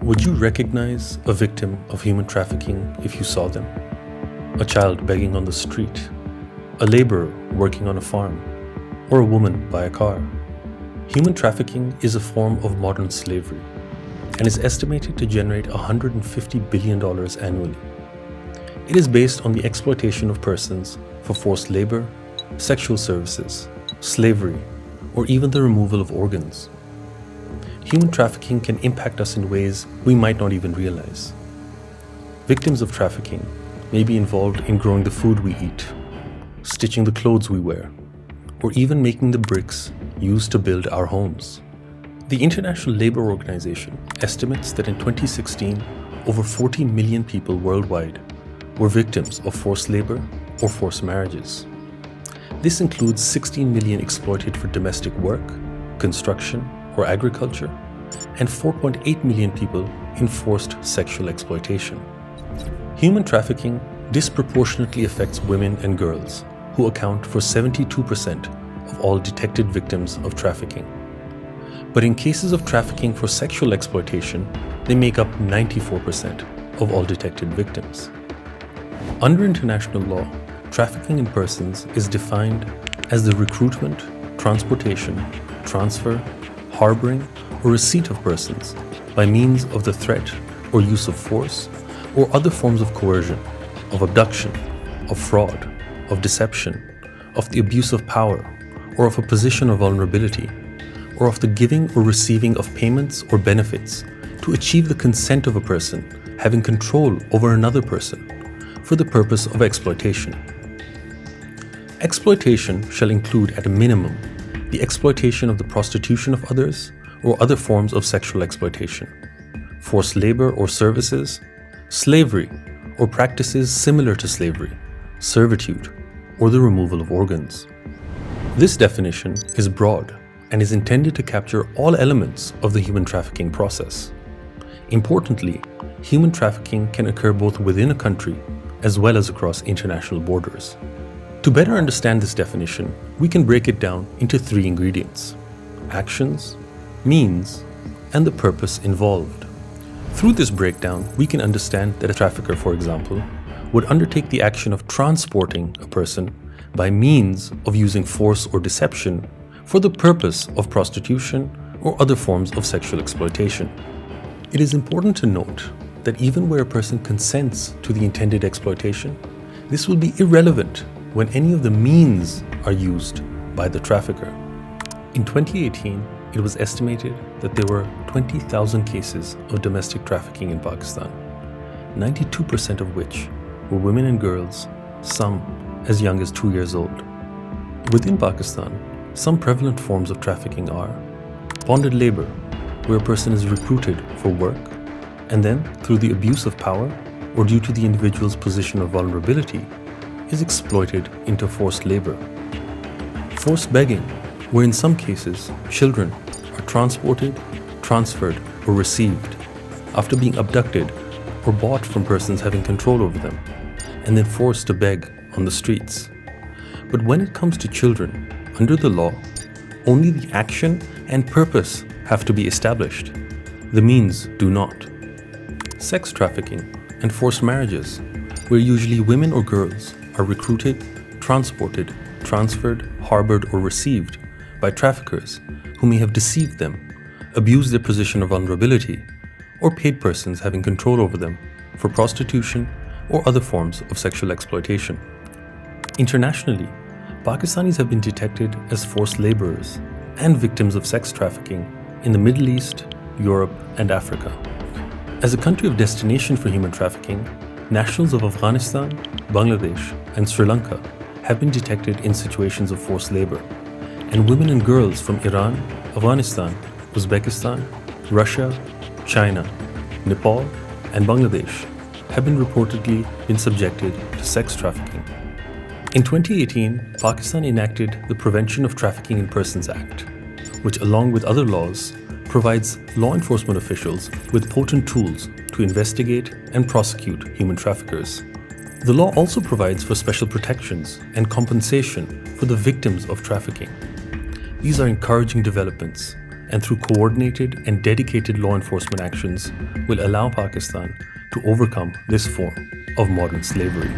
Would you recognize a victim of human trafficking if you saw them? A child begging on the street, a laborer working on a farm, or a woman by a car? Human trafficking is a form of modern slavery and is estimated to generate $150 billion annually. It is based on the exploitation of persons for forced labor, sexual services, slavery, or even the removal of organs. Human trafficking can impact us in ways we might not even realize. Victims of trafficking may be involved in growing the food we eat, stitching the clothes we wear, or even making the bricks used to build our homes. The International Labour Organization estimates that in 2016, over 40 million people worldwide were victims of forced labor or forced marriages. This includes 16 million exploited for domestic work, construction, or agriculture, and 4.8 million people in forced sexual exploitation. Human trafficking disproportionately affects women and girls, who account for 72% of all detected victims of trafficking. But in cases of trafficking for sexual exploitation, they make up 94% of all detected victims. Under international law, trafficking in persons is defined as the recruitment, transportation, transfer, harboring, or receipt of persons by means of the threat or use of force or other forms of coercion, of abduction, of fraud, of deception, of the abuse of power, or of a position of vulnerability, or of the giving or receiving of payments or benefits to achieve the consent of a person having control over another person for the purpose of exploitation. Exploitation shall include at a minimum the exploitation of the prostitution of others or other forms of sexual exploitation, forced labor or services, slavery or practices similar to slavery, servitude, or the removal of organs. This definition is broad and is intended to capture all elements of the human trafficking process. Importantly, human trafficking can occur both within a country as well as across international borders. To better understand this definition, we can break it down into three ingredients: actions, means, and the purpose involved. Through this breakdown, we can understand that a trafficker, for example, would undertake the action of transporting a person by means of using force or deception for the purpose of prostitution or other forms of sexual exploitation. It is important to note that even where a person consents to the intended exploitation, this will be irrelevant when any of the means are used by the trafficker. In 2018, it was estimated that there were 20,000 cases of domestic trafficking in Pakistan, 92% of which were women and girls, some as young as 2 years old. Within Pakistan, some prevalent forms of trafficking are bonded labor, where a person is recruited for work and then, through the abuse of power or due to the individual's position of vulnerability, is exploited into forced labor. Forced begging, where in some cases children are transported, transferred, or received after being abducted or bought from persons having control over them, and then forced to beg on the streets. But when it comes to children, under the law, only the action and purpose have to be established. The means do not. Sex trafficking and forced marriages, where usually women or girls are recruited, transported, transferred, harbored, or received by traffickers who may have deceived them, abused their position of vulnerability, or paid persons having control over them for prostitution or other forms of sexual exploitation. Internationally, Pakistanis have been detected as forced laborers and victims of sex trafficking in the Middle East, Europe, and Africa. As a country of destination for human trafficking, nationals of Afghanistan, Bangladesh, and Sri Lanka have been detected in situations of forced labor, and women and girls from Iran, Afghanistan, Uzbekistan, Russia, China, Nepal, and Bangladesh have been reportedly been subjected to sex trafficking. In 2018, Pakistan enacted the Prevention of Trafficking in Persons Act, which, along with other laws, provides law enforcement officials with potent tools to investigate and prosecute human traffickers. The law also provides for special protections and compensation for the victims of trafficking. These are encouraging developments and through coordinated and dedicated law enforcement actions will allow Pakistan to overcome this form of modern slavery.